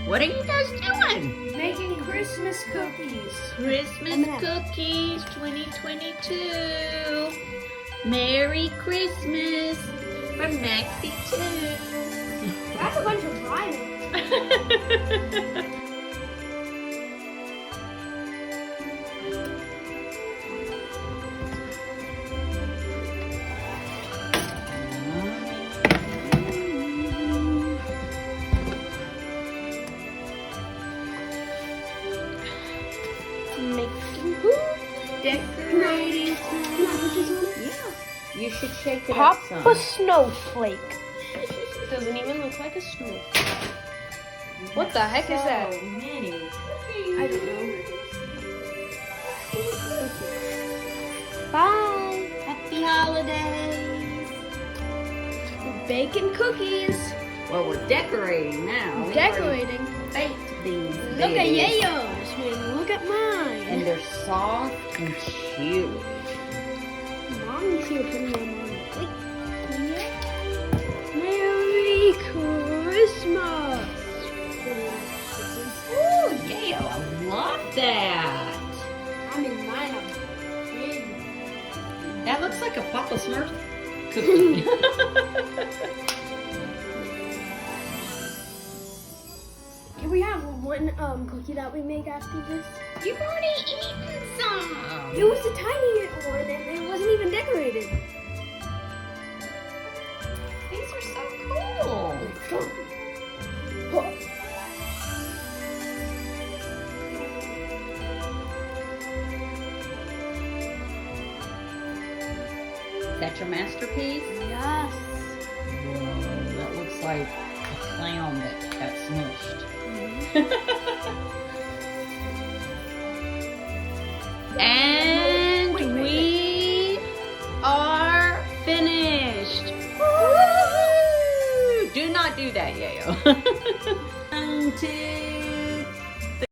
What are you guys doing? Making Christmas cookies. Christmas cookies 2022. Merry Christmas from Maxie too. That's a bunch of rhyming. Making Decorating. Yeah. You should shake it Pop up a some. snowflake. Doesn't even look like a snowflake. What the heck is that? So many. I don't know. Bye. Happy holidays. We're baking cookies. Well, we're decorating now. We Decorating. already baked these. Look at babies. Yayo's. Man, look at mine. And they're soft and chewy. Mom, you see putting them on the plate. Merry Christmas. Ooh, yeah, I love that. I'm in mine. I'm big. That looks like a Papa Smurf cookie. Can we have one cookie that we make after this? You've already eaten some. It was a tiny one and it wasn't even decorated. These are so cool. Is that your masterpiece? Yes. Whoa, that looks like a clown that got smushed. And we are finished. Woo! Do not do that, Yayo. 1, 2,